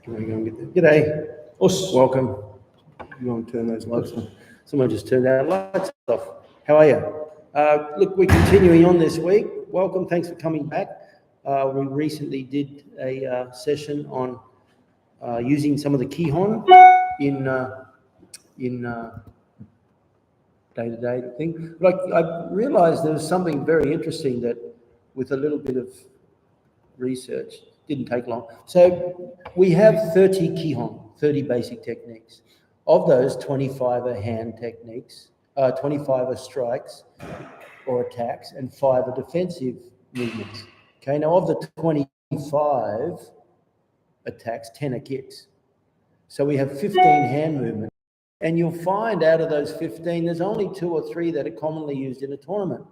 Can we go and get the... G'day. Welcome. You want to turn those lights on? Someone just turned our lights off. How are you? Look, we're continuing on this week. Welcome. Thanks for coming back. We recently did a session on using some of the Kihon in day-to-day thing. But I realized there was something very interesting that with a little bit of research, didn't take long. So we have 30 Kihon, 30 basic techniques. Of those, 25 are hand techniques, 25 are strikes or attacks, and 5 are defensive movements. Okay, now of the 25 attacks, 10 are kicks. So we have 15 hand movements. And you'll find out of those 15, there's only 2 or 3 that are commonly used in a tournament,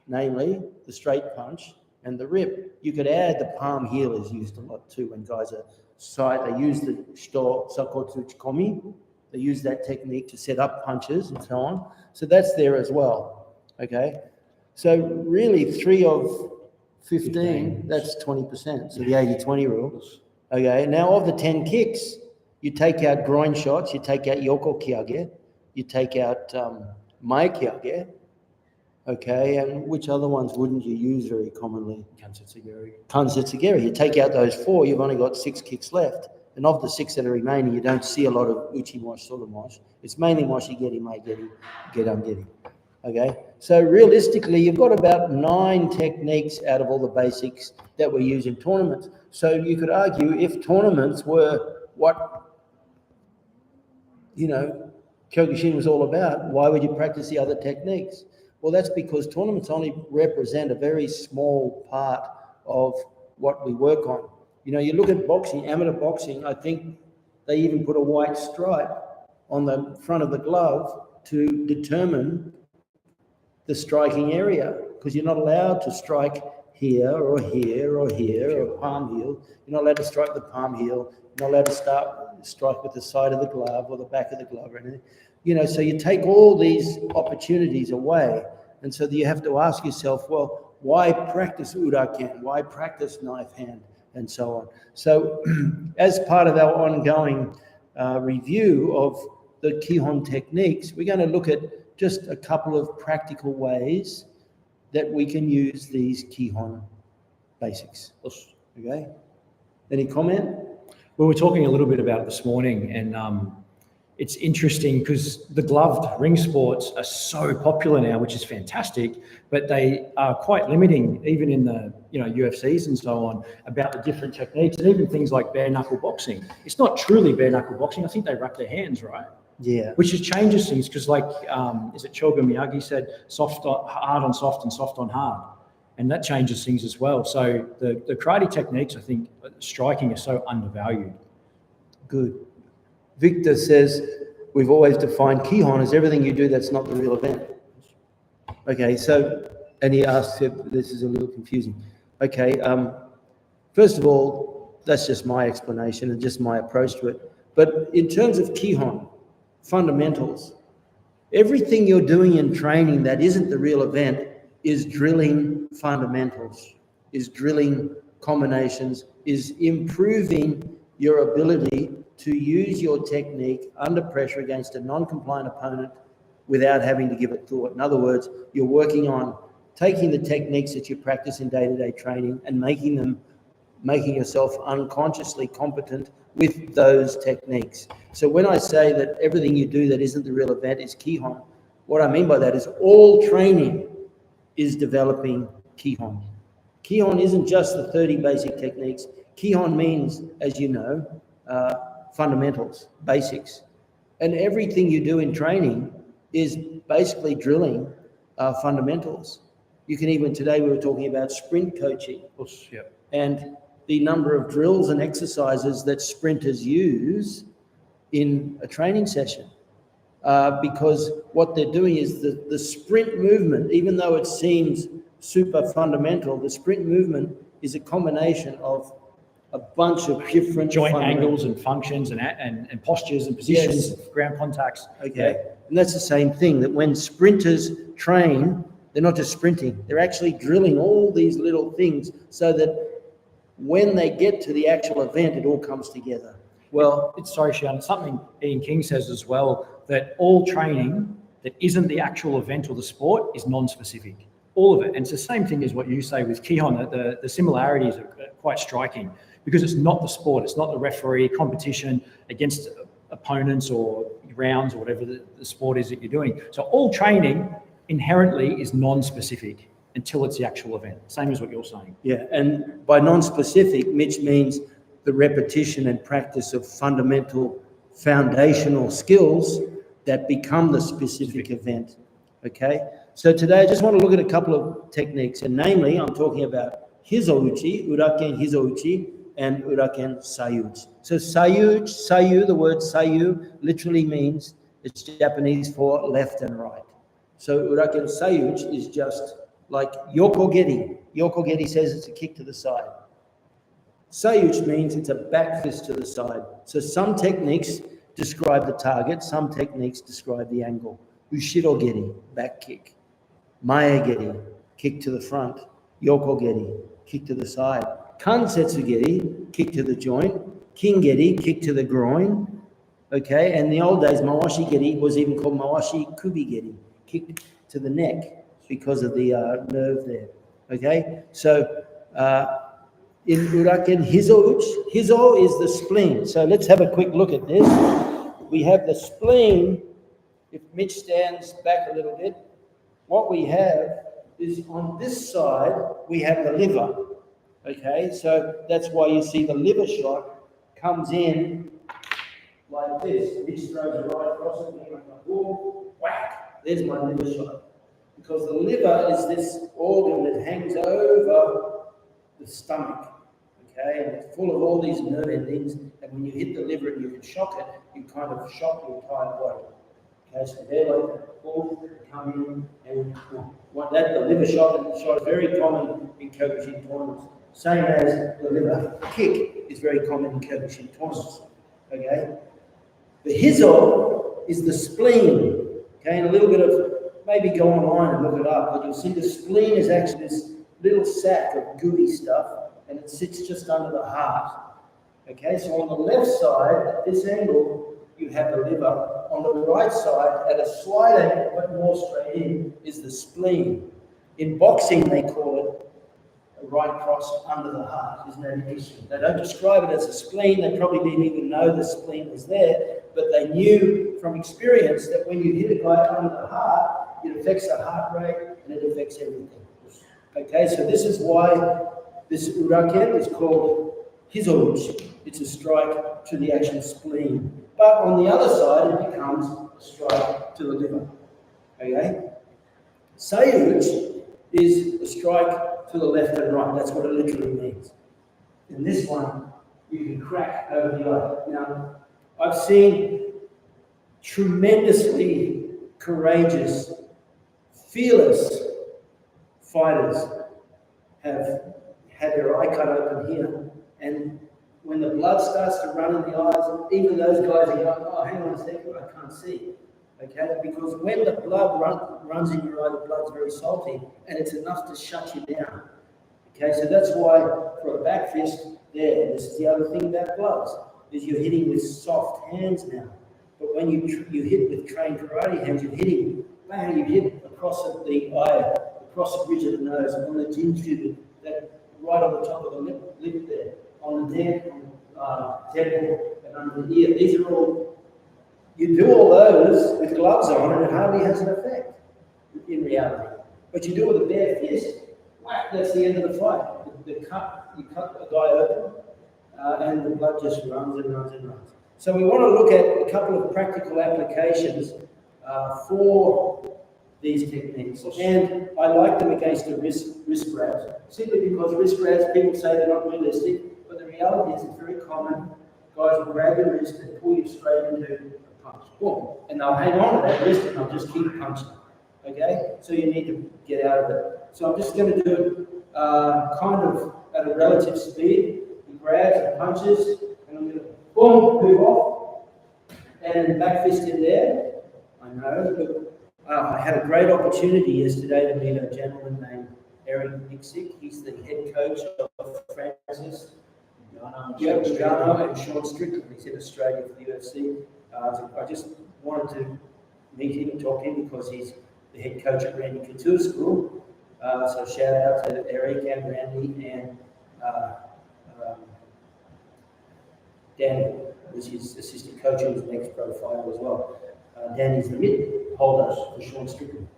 namely the straight punch and the rip. You could add the palm heel is used a lot too when guys are side. They use the shito sakotsu chikomi. They use that technique to set up punches and so on. So that's there as well, okay? So really 3 of 15, that's 20%, so the 80-20 rules. Okay, now of the 10 kicks, you take out groin shots, you take out yoko kiage, you take out mai kiage, okay, and which other ones wouldn't you use very commonly? Kansetsugeri. You take out those 4, you've only got 6 kicks left. And of the 6 that are remaining, you don't see a lot of uchi mosh, solo mosh. It's mainly moshigeri, maigeri, gedangeri. Okay, so realistically, you've got about 9 techniques out of all the basics that we use in tournaments. So you could argue if tournaments were what, you know, Kyokushin was all about, why would you practice the other techniques? Well, that's because tournaments only represent a very small part of what we work on. You know, you look at boxing, amateur boxing, I think they even put a white stripe on the front of the glove to determine the striking area, because you're not allowed to strike here or here or here or palm heel. You're not allowed to strike the palm heel. You're not allowed to strike with the side of the glove or the back of the glove or anything. You know, so you take all these opportunities away. And so you have to ask yourself, well, why practice Uraken? Why practice knife hand? And so on. So as part of our ongoing review of the Kihon techniques, we're going to look at just a couple of practical ways that we can use these Kihon basics. Okay? Any comment? We were talking a little bit about it this morning, and it's interesting because the gloved ring sports are so popular now, which is fantastic, but they are quite limiting, even in the UFCs and so on, about the different techniques, and even things like bare knuckle boxing. It's not truly bare knuckle boxing. I think they wrap their hands, right? Yeah. Which just changes things because, like, is it Choga Miyagi said, hard on soft and soft on hard, and that changes things as well. So the karate techniques, I think, striking, are so undervalued. Good. Victor says, we've always defined Kihon as everything you do that's not the real event. Okay, so, and he asks if this is a little confusing. Okay, first of all, that's just my explanation and just my approach to it. But in terms of Kihon, fundamentals, everything you're doing in training that isn't the real event is drilling fundamentals, is drilling combinations, is improving your ability to use your technique under pressure against a non-compliant opponent without having to give it thought. In other words, you're working on taking the techniques that you practice in day-to-day training and making yourself unconsciously competent with those techniques. So when I say that everything you do that isn't the real event is Kihon, what I mean by that is all training is developing Kihon. Kihon isn't just the 30 basic techniques. Kihon means, as you know, fundamentals, basics. And everything you do in training is basically drilling fundamentals. You can even, today we were talking about sprint coaching. Yep. And the number of drills and exercises that sprinters use in a training session. Because what they're doing is the sprint movement, even though it seems super fundamental, the sprint movement is a combination of a bunch of different joint angles and functions and postures and positions, yes, ground contacts. Okay, yeah. And that's the same thing, that when sprinters train, they're not just sprinting, they're actually drilling all these little things so that when they get to the actual event, it all comes together. Well, Sorry, Sean, it's something Ian King says as well, that all training that isn't the actual event or the sport is non-specific. All of it. And it's the same thing as what you say with Kihon. The similarities are quite striking because it's not the sport, it's not the referee competition against opponents or rounds or whatever the sport is that you're doing. So all training inherently is non-specific until it's the actual event. Same as what you're saying. Yeah, and by non-specific, Mitch means the repetition and practice of fundamental foundational skills that become the specific event, okay? So today I just want to look at a couple of techniques, and namely I'm talking about Hizo Uchi, Uraken Hizo Uchi, and Uraken Sayu. So Sayu, the word Sayu literally means, it's Japanese for left and right. So Uraken Sayu is just like Yokogeri. Yokogeri says it's a kick to the side. Sayu means it's a back fist to the side. So some techniques describe the target, some techniques describe the angle. Ushirogeri, back kick. Maegeri, kick to the front. Yokogeri, kick to the side. Kansetsugeri, kick to the joint. Kingeri, kick to the groin. Okay, and in the old days, Mawashi-geri was even called Mawashi-kubi-geri, kick to the neck because of the nerve there. Okay, so in Uraken Hizo, Hizo is the spleen. So let's have a quick look at this. We have the spleen. If Mitch stands back a little bit, what we have is on this side, we have the liver. Okay, so that's why you see the liver shot comes in like this. Mitch throws it right across it, and like, boom, whack, there's my liver shot. Because the liver is this organ that hangs over the stomach, okay, and it's full of all these nerve endings, and when you hit the liver and you can shock it, you kind of shock your entire body. Okay, so they're like that, boom, come in, and the liver shot is very common in Kyokushin tournaments. Same as the liver kick is very common in Kyokushin tournaments, okay. The Hizo is the spleen, okay, and a little bit of, maybe go online and look it up, but you'll see the spleen is actually this little sack of gooey stuff, and it sits just under the heart. Okay, so on the left side, at this angle, you have the liver. On the right side, at a slight angle, but more straight in, is the spleen. In boxing, they call it a right cross under the heart. Isn't that interesting? They don't describe it as a spleen. They probably didn't even know the spleen was there, but they knew from experience that when you hit a guy under the heart, it affects the heart rate and it affects everything. Okay, so this is why this Uraken is called Hizo Uchi. It's a strike to the actual spleen. But on the other side, it becomes a strike to the liver. Okay? Sayu is a strike to the left and right. That's what it literally means. In this one, you can crack over the eye. Now, I've seen tremendously courageous, fearless fighters have had their eye cut open here, and when the blood starts to run in the eyes, even those guys are going, oh, hang on a second, I can't see. Okay, because when the blood runs in your eye, the blood's very salty, and it's enough to shut you down. Okay, so that's why for a back fist, this is the other thing about gloves, is you're hitting with soft hands now. But when you hit with trained karate hands, you're hitting, bang, you hit across the eye, across the bridge of the nose, on the gingiva, that right on the top of the lip there, on the neck, temple, and under the ear. These are all, you do all those with gloves on, and it hardly has an effect in reality. But you do it with a bare fist, whack, that's the end of the fight. You cut the guy open, and the blood just runs and runs and runs. So we want to look at a couple of practical applications for these techniques. And I like them against the wrist grabs, simply because wrist grabs, people say they're not realistic, but the reality is it's very common. Guys will grab your wrist and pull you straight into a punch. Boom. And they'll hang on to that wrist and they'll just keep punching. Okay? So you need to get out of it. So I'm just going to do it kind of at a relative speed. He grabs and punches, and I'm going to boom, move off, and back fist in there. I know, but I had a great opportunity yesterday to meet a gentleman named Eric Nixick. He's the head coach of Francis, Gano and Sean Strickland. He's in Australia for the UFC. So I just wanted to meet him and talk to him because he's the head coach at Randy Couture's school. So shout out to Eric and Randy and Danny, who's his assistant coach, who's an ex-pro fighter as well. Danny's the mid holder for Sean Strickland.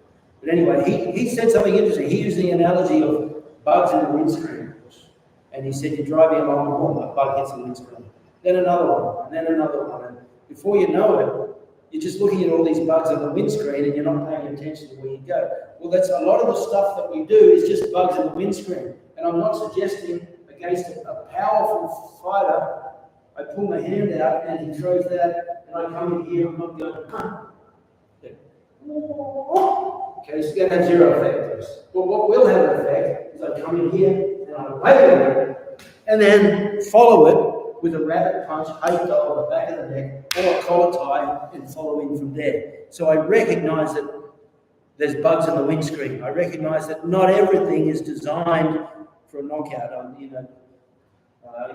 But anyway, he said something interesting. He used the analogy of bugs in the windscreen. And he said, you're driving along the wall, a bug hits the windscreen. Then another one, and then another one. And before you know it, you're just looking at all these bugs on the windscreen and you're not paying attention to where you go. Well, that's a lot of the stuff that we do is just bugs in the windscreen. And I'm not suggesting against a powerful fighter, I pull my hand out and he throws that, and I come in here, I'm not going, okay, so that has zero effect. But what will have an effect is I come in here and I wave it, and then follow it with a rabbit punch, height on the back of the neck, or a collar tie, and follow in from there. So I recognize that there's bugs in the windscreen. I recognize that not everything is designed for a knockout.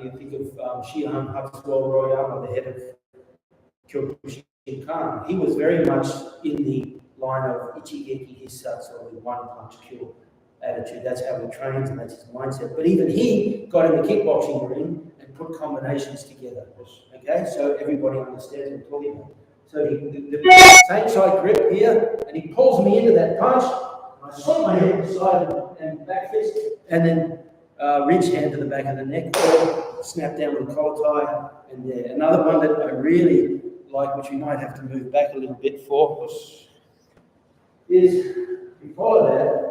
You think of Kihon Royama, the head of Kyokushin. He was very much in the line of Ichigeki Hissatsu, with one punch kill attitude. That's how he trains and that's his mindset. But even he got in the kickboxing ring and put combinations together. Okay, so everybody understands what I'm talking about. So the same side grip here, and he pulls me into that punch. I slip my head to the side and back fist, and then ridge hand to the back of the neck, or snap down with a collar tie. And there. Another one that I really like, which we might have to move back a little bit for, is we follow that.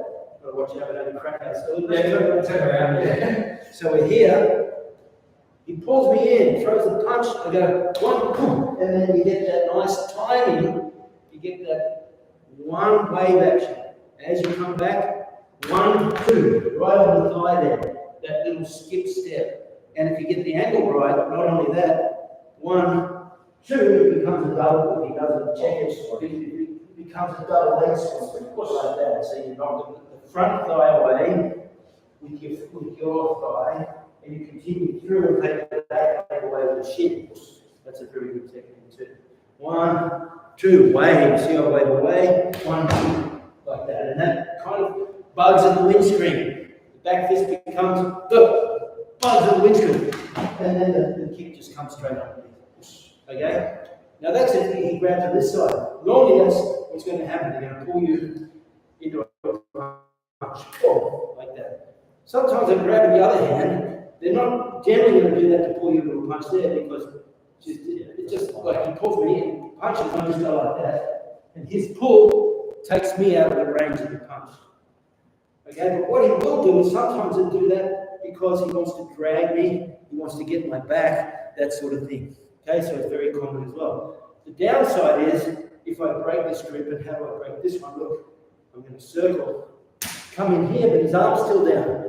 Watch out, I don't crack us. Turn around. Yeah. So we're here. He pulls me in, throws the punch. I go one, boom, and then you get that nice timing. You get that one wave action. As you come back, 1, 2, right on the thigh there. That little skip step. And if you get the angle right, not only that, 1, 2, it becomes a double. If he doesn't check it becomes a double leg squat, like that. So you knock the front thigh away with your thigh, and you continue through and take the back leg away with the shin. That's a very good technique too. 1, 2, wave. See how I wave away? 1, 2, like that. And that kind of bugs in the windscreen. The back fist becomes bugs in the windscreen. And then the kick just comes straight up. Okay? Now that's it. He grabs on this side. Normally that's what's going to happen. They're going to pull you into a punch, like that. Sometimes they grab the other hand. They're not generally going to do that to pull you into a punch there, because it's just like he pulls me in, punches, I just go like that, and his pull takes me out of the range of the punch. Okay, but what he will do is sometimes he'll do that because he wants to drag me, he wants to get my back, that sort of thing. Okay, so it's very common as well. The downside is, if I break this grip, and how do I break this one? Look, I'm going to circle, come in here, but his arm's still down.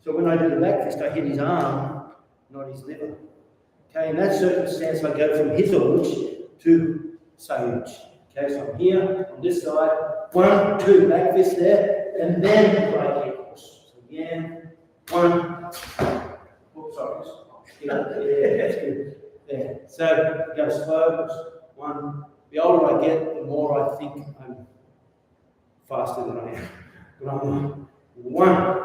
So when I do the back fist, I hit his arm, not his liver. Okay, in that circumstance, I go from Hizo to Sayu. Okay, so I'm here, on this side, 1, 2, back fist there, and then right kick. So again, 1, oops, sorry. Yeah, that's good. There. So go slow, 1. The older I get, the more I think I'm faster than I am. But I'm 1.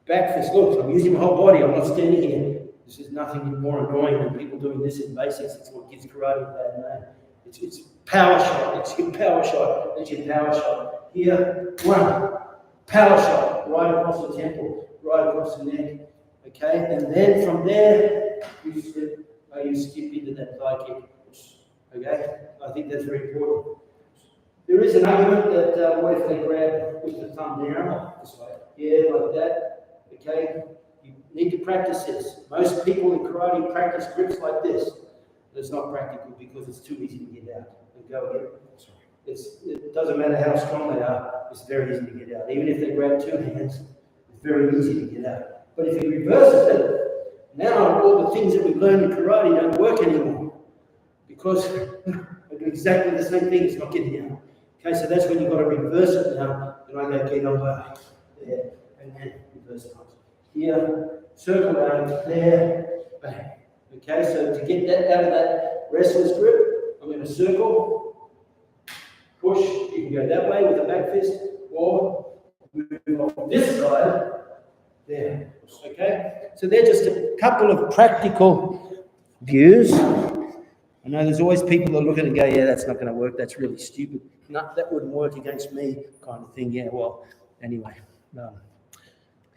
Back fist, look, I'm using my whole body, I'm not standing here. This is nothing more annoying than people doing this in basics. It's what gives karate a bad name. It's power shot, it's your power shot, that's your power shot. Here, 1. Power shot, right across the temple, right across the neck. Okay, and then from there, you skip into that thigh kick. Okay, I think that's very important. There is an argument that what if they grab with the thumb down, this way, yeah, like that. Okay, you need to practice this. Most people in karate practice grips like this. It's not practical because it's too easy to get out and go again. It doesn't matter how strong they are, it's very easy to get out. Even if they grab 2 hands, it's very easy to get out. But if he reverses it, now all the things that we've learned in karate don't work anymore, because I do exactly the same thing, it's not getting out. Okay, so that's when you've got to reverse it now, and I go get over there, and then reverse punch. here, circle around there, bang. Okay, so to get that out of that wrestler's grip, I'm going to circle, push. You can go that way with a back fist, or move off this side, there. Okay, so they're just a couple of practical views. I know there's always people that look at it and go, yeah, that's not going to work, that's really stupid. No, that wouldn't work against me, kind of thing. Yeah, well, anyway.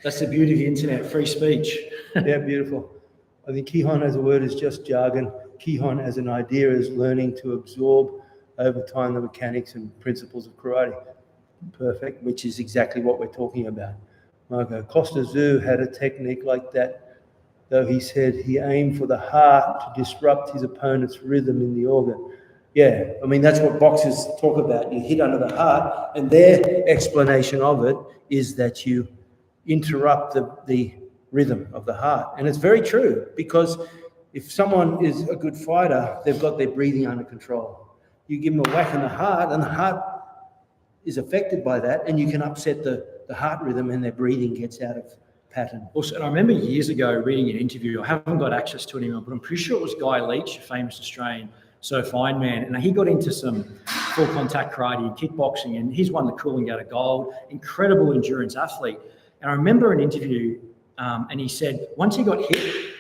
That's the beauty of the internet, free speech. Yeah, beautiful. I think Kihon as a word is just jargon. Kihon as an idea is learning to absorb over time the mechanics and principles of karate. Perfect, which is exactly what we're talking about. Marco Costa Zoo had a technique like that, though he said he aimed for the heart to disrupt his opponent's rhythm in the organ. Yeah, I mean, that's what boxers talk about. You hit under the heart, and their explanation of it is that you interrupt the rhythm of the heart. And it's very true, because if someone is a good fighter, they've got their breathing under control. You give them a whack in the heart, and the heart is affected by that, and you can upset the heart rhythm, and their breathing gets out of pattern. Also, and I remember years ago reading an interview, I haven't got access to it anymore, but I'm pretty sure it was Guy Leach, a famous Australian fine man, and he got into some full contact karate and kickboxing, and he's won the Cooling Out of Gold, incredible endurance athlete. And I remember an interview, and he said once he got hit,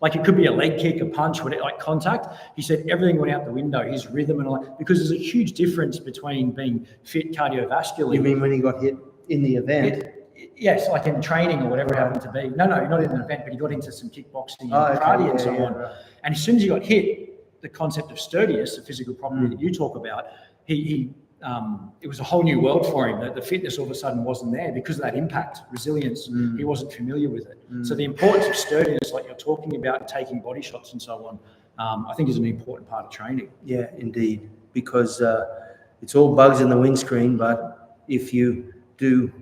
like it could be a leg kick, a punch, whatever, like contact, he said everything went out the window, his rhythm and all that, because there's a huge difference between being fit cardiovascularly. You mean when he got hit in the event? Yes, like in training or whatever it happened to be. No, not in an event, but he got into some kickboxing and karate and so on. Right. And as soon as he got hit, the concept of sturdiness, the physical property that you talk about, it was a whole new world for him. The fitness all of a sudden wasn't there because of that impact, resilience. He wasn't familiar with it. So the importance of sturdiness, like you're talking about, taking body shots and so on, I think is an important part of training. Yeah, indeed, because it's all bugs in the windscreen, but if you do,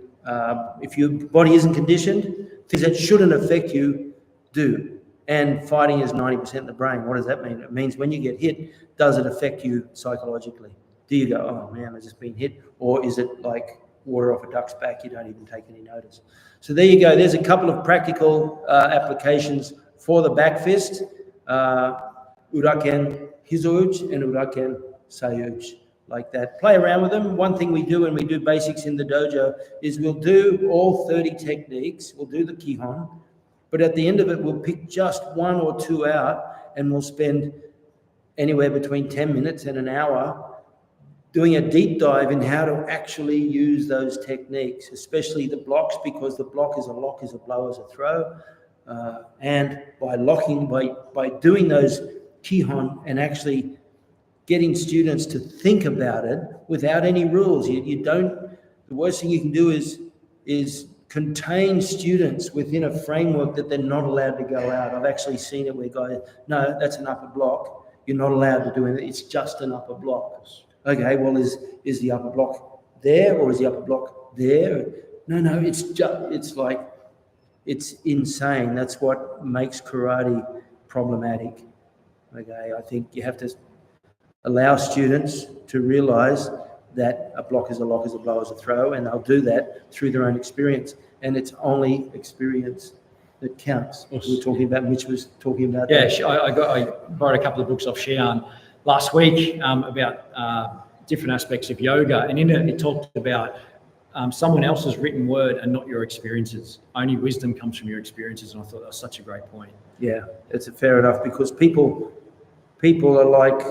if your body isn't conditioned, things that shouldn't affect you do. And fighting is 90% in the brain. What does that mean? It means when you get hit, does it affect you psychologically? Do you go, oh man, I've just been hit? Or is it like water off a duck's back? You don't even take any notice. So there you go. There's a couple of practical applications for the back fist. Uraken Hizo and Uraken Sayu, like that. Play around with them. One thing we do when we do basics in the dojo is we'll do all 30 techniques. We'll do the Kihon. But at the end of it, we'll pick just one or two out, and we'll spend anywhere between 10 minutes and an hour doing a deep dive in how to actually use those techniques, especially the blocks, because the block is a lock, is a blow, is a throw. And by doing those Kihon and actually getting students to think about it without any rules, the worst thing you can do is contain students within a framework that they're not allowed to go out. I've actually seen it where guys, no, that's an upper block. You're not allowed to do anything. It's just an upper block. Okay, well, is the upper block there or is the upper block there? No, it's insane. That's what makes karate problematic. Okay, I think you have to allow students to realize that a block is a lock, is a blow, is a throw, and they'll do that through their own experience. And it's only experience that counts. We were talking about, Mitch was talking about that. Yeah, I borrowed a couple of books off Xi'an last week about different aspects of yoga. And in it talked about someone else's written word and not your experiences. Only wisdom comes from your experiences. And I thought that was such a great point. Yeah, it's fair enough, because people are like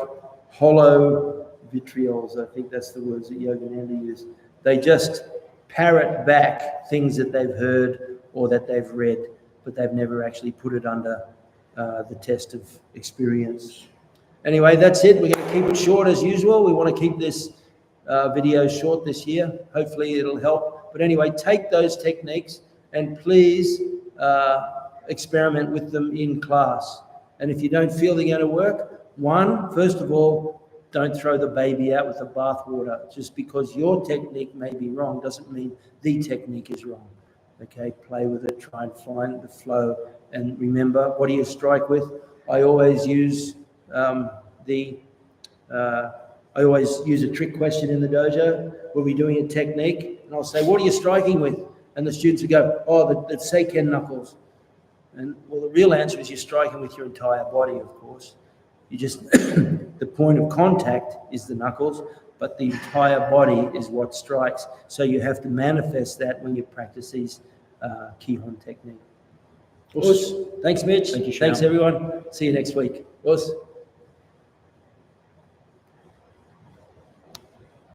hollow vitriols. I think that's the words that Yogananda used. They just parrot back things that they've heard or that they've read, but they've never actually put it under the test of experience. Anyway, that's it. We're going to keep it short as usual. We want to keep this video short this year. Hopefully it'll help. But anyway, take those techniques and please experiment with them in class. And if you don't feel they're going to work, first of all, don't throw the baby out with the bathwater. Just because your technique may be wrong doesn't mean the technique is wrong. Okay, play with it, try and find the flow. And remember, what do you strike with? I always use a trick question in the dojo. We'll be doing a technique, and I'll say, what are you striking with? And the students would go, oh, the Seiken knuckles. And well, the real answer is you're striking with your entire body, of course. You just, the point of contact is the knuckles, but the entire body is what strikes. So you have to manifest that when you practice these Kihon technique. Awesome. Thanks, Mitch. Thank you, Thanks, Sean. everyone. See you next week. Awesome.